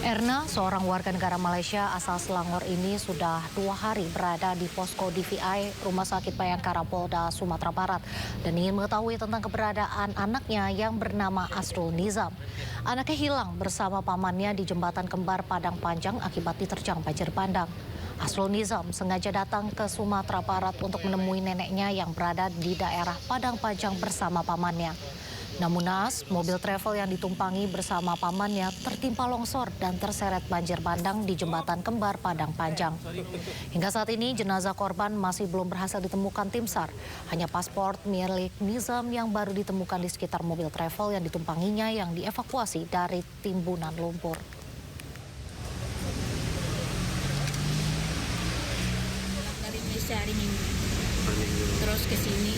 Erna, seorang warga negara Malaysia asal Selangor ini sudah 2 hari berada di posko DVI Rumah Sakit Bayangkara Polda Sumatera Barat dan ingin mengetahui tentang keberadaan anaknya yang bernama Asrul Nizam. Anaknya hilang bersama pamannya di jembatan kembar Padang Panjang akibat diterjang banjir bandang. Asrul Nizam sengaja datang ke Sumatera Barat untuk menemui neneknya yang berada di daerah Padang Panjang bersama pamannya. Namun naas, mobil travel yang ditumpangi bersama pamannya tertimpa longsor dan terseret banjir bandang di jembatan kembar Padang Panjang. Hingga saat ini jenazah korban masih belum berhasil ditemukan tim SAR. Hanya paspor milik Nizam yang baru ditemukan di sekitar mobil travel yang ditumpanginya yang dievakuasi dari timbunan lumpur. Dari Malaysia hari Minggu, terus ke sini.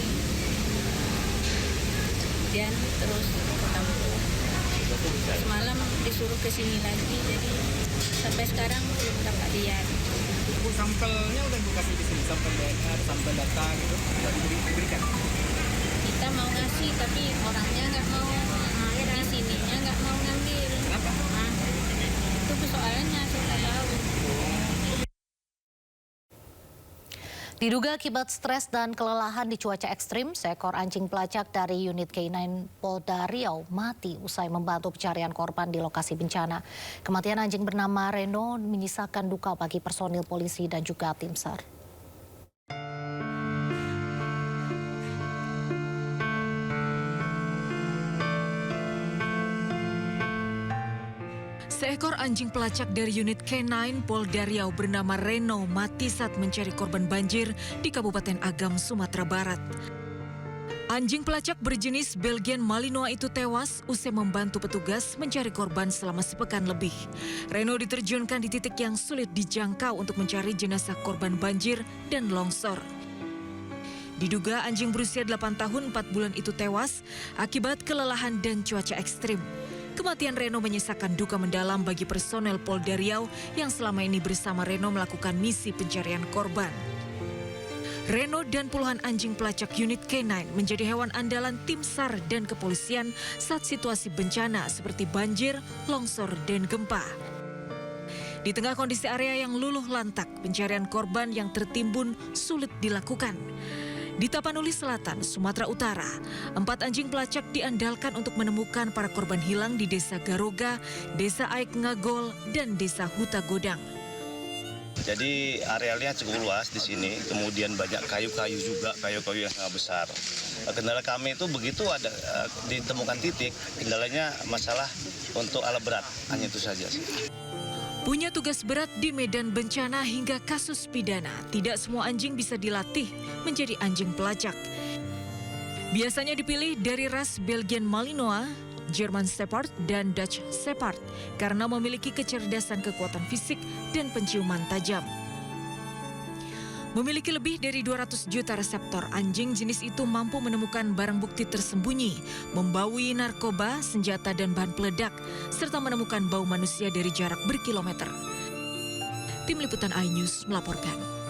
Dan terus ke kampung. Semalam disuruh ke sini lagi, jadi sampai sekarang belum dapat lihat. Bu, sampelnya udah Bu kasih di sini, sampel DNA, sampel data gitu, udah diberikan. Kita mau ngasih, tapi orangnya nggak mau, di sininya nggak mau ngambil. Kenapa? Itu persoalannya, saya nggak tahu. Diduga akibat stres dan kelelahan di cuaca ekstrim, seekor anjing pelacak dari unit K9 Polda Riau mati usai membantu pencarian korban di lokasi bencana. Kematian anjing bernama Reno menyisakan duka bagi personil polisi dan juga tim SAR. Seekor anjing pelacak dari unit K9 Polda Riau bernama Reno mati saat mencari korban banjir di Kabupaten Agam, Sumatera Barat. Anjing pelacak berjenis Belgian Malinois itu tewas usai membantu petugas mencari korban selama sepekan lebih. Reno diterjunkan di titik yang sulit dijangkau untuk mencari jenazah korban banjir dan longsor. Diduga anjing berusia 8 tahun 4 bulan itu tewas akibat kelelahan dan cuaca ekstrim. Kematian Reno menyisakan duka mendalam bagi personel Polda Riau yang selama ini bersama Reno melakukan misi pencarian korban. Reno dan puluhan anjing pelacak unit K9 menjadi hewan andalan tim SAR dan kepolisian saat situasi bencana seperti banjir, longsor, dan gempa. Di tengah kondisi area yang luluh lantak, pencarian korban yang tertimbun sulit dilakukan. Di Tapanuli Selatan, Sumatera Utara, 4 anjing pelacak diandalkan untuk menemukan para korban hilang di Desa Garoga, Desa Aik Ngagol, dan Desa Huta Godang. Jadi arealnya cukup luas di sini, kemudian banyak kayu-kayu juga, kayu-kayu yang sangat besar. Kendala kami itu begitu ada ditemukan titik, kendalanya masalah untuk alat berat, hanya itu saja sih. Punya tugas berat di medan bencana hingga kasus pidana, tidak semua anjing bisa dilatih menjadi anjing pelacak. Biasanya dipilih dari ras Belgian Malinois, German Shepherd, dan Dutch Shepherd karena memiliki kecerdasan kekuatan fisik dan penciuman tajam. Memiliki lebih dari 200 juta reseptor, anjing jenis itu mampu menemukan barang bukti tersembunyi, membaui narkoba, senjata, dan bahan peledak, serta menemukan bau manusia dari jarak berkilometer. Tim Liputan iNews melaporkan.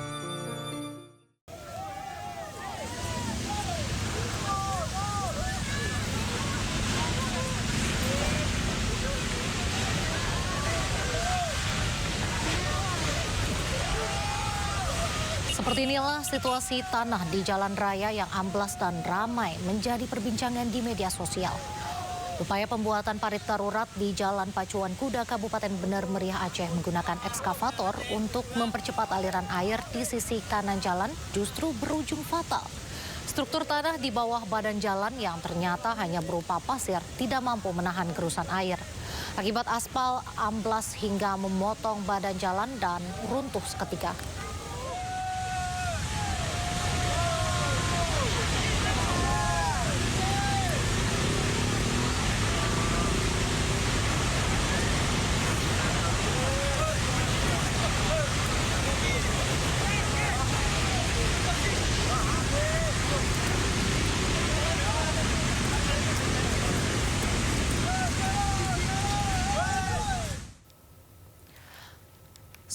Seperti inilah situasi tanah di jalan raya yang amblas dan ramai menjadi perbincangan di media sosial. Upaya pembuatan parit darurat di Jalan Pacuan Kuda Kabupaten Bener Meriah Aceh menggunakan ekskavator untuk mempercepat aliran air di sisi kanan jalan justru berujung fatal. Struktur tanah di bawah badan jalan yang ternyata hanya berupa pasir tidak mampu menahan gerusan air. Akibat aspal amblas hingga memotong badan jalan dan runtuh seketika.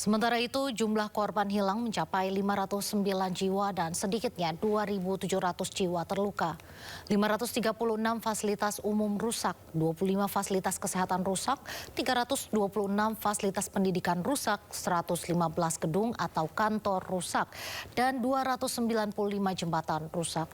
Sementara itu, jumlah korban hilang mencapai 509 jiwa dan sedikitnya 2.700 jiwa terluka. 536 fasilitas umum rusak, 25 fasilitas kesehatan rusak, 326 fasilitas pendidikan rusak, 115 gedung atau kantor rusak, dan 295 jembatan rusak.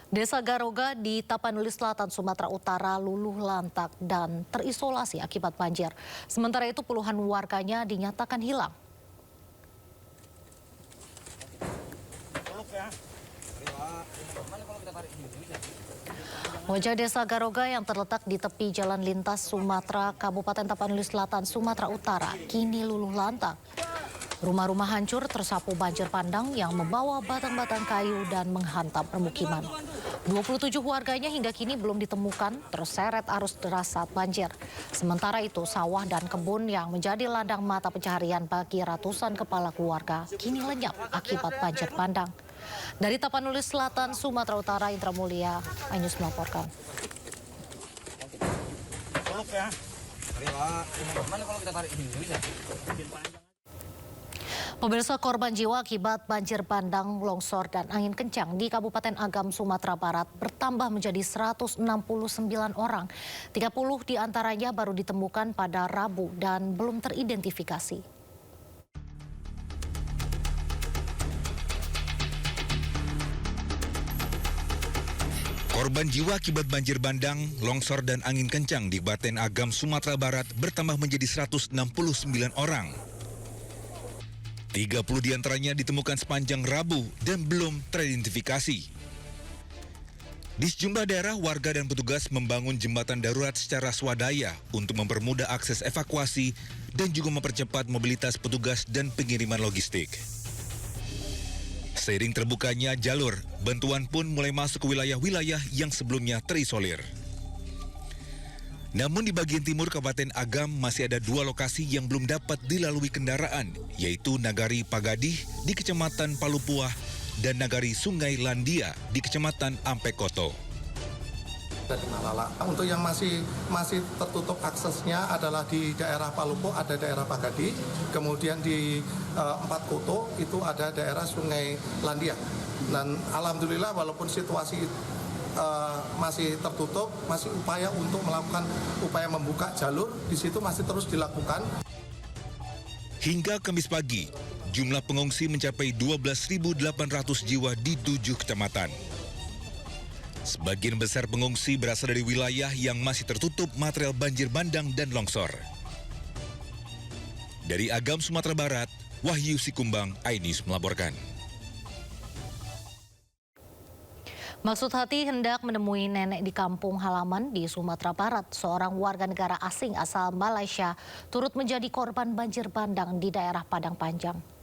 Desa Garoga di Tapanuli Selatan, Sumatera Utara luluh lantak dan terisolasi akibat banjir. Sementara itu puluhan warganya dinyatakan hilang. Wajah desa Garoga yang terletak di tepi jalan lintas Sumatera, Kabupaten Tapanuli Selatan, Sumatera Utara, kini luluh lantak. Rumah-rumah hancur tersapu banjir bandang yang membawa batang-batang kayu dan menghantam permukiman. 27 warganya hingga kini belum ditemukan terseret arus deras saat banjir. Sementara itu sawah dan kebun yang menjadi ladang mata pencaharian bagi ratusan kepala keluarga kini lenyap akibat banjir bandang. Dari Tapanuli Selatan, Sumatera Utara, Indra Mulia, iNews melaporkan. Pemirsa, korban jiwa akibat banjir bandang, longsor, dan angin kencang di Kabupaten Agam, Sumatera Barat bertambah menjadi 169 orang. 30 diantaranya baru ditemukan pada Rabu dan belum teridentifikasi. Korban jiwa akibat banjir bandang, longsor, dan angin kencang di Kabupaten Agam, Sumatera Barat bertambah menjadi 169 orang. 30 diantaranya ditemukan sepanjang Rabu dan belum teridentifikasi. Di sejumlah daerah, warga dan petugas membangun jembatan darurat secara swadaya untuk mempermudah akses evakuasi dan juga mempercepat mobilitas petugas dan pengiriman logistik. Seiring terbukanya jalur, bantuan pun mulai masuk ke wilayah-wilayah yang sebelumnya terisolir. Namun di bagian timur Kabupaten Agam masih ada 2 lokasi yang belum dapat dilalui kendaraan, yaitu Nagari Pagadih di Kecamatan Palupuah dan Nagari Sungai Landia di Kecamatan Ampekoto. Untuk yang masih tertutup aksesnya adalah di daerah Palupuh, ada daerah Pagadih, kemudian di Empat Koto itu ada daerah Sungai Landia. Dan alhamdulillah walaupun situasi masih tertutup, masih upaya untuk melakukan upaya membuka jalur di situ masih terus dilakukan. Hingga Kamis pagi, jumlah pengungsi mencapai 12.800 jiwa di 7 kecamatan. Sebagian besar pengungsi berasal dari wilayah yang masih tertutup material banjir bandang dan longsor. Dari Agam, Sumatera Barat, Wahyu Sikumbang, iNews melaporkan. Maksud hati hendak menemui nenek di kampung halaman di Sumatera Barat. Seorang warga negara asing asal Malaysia turut menjadi korban banjir bandang di daerah Padang Panjang.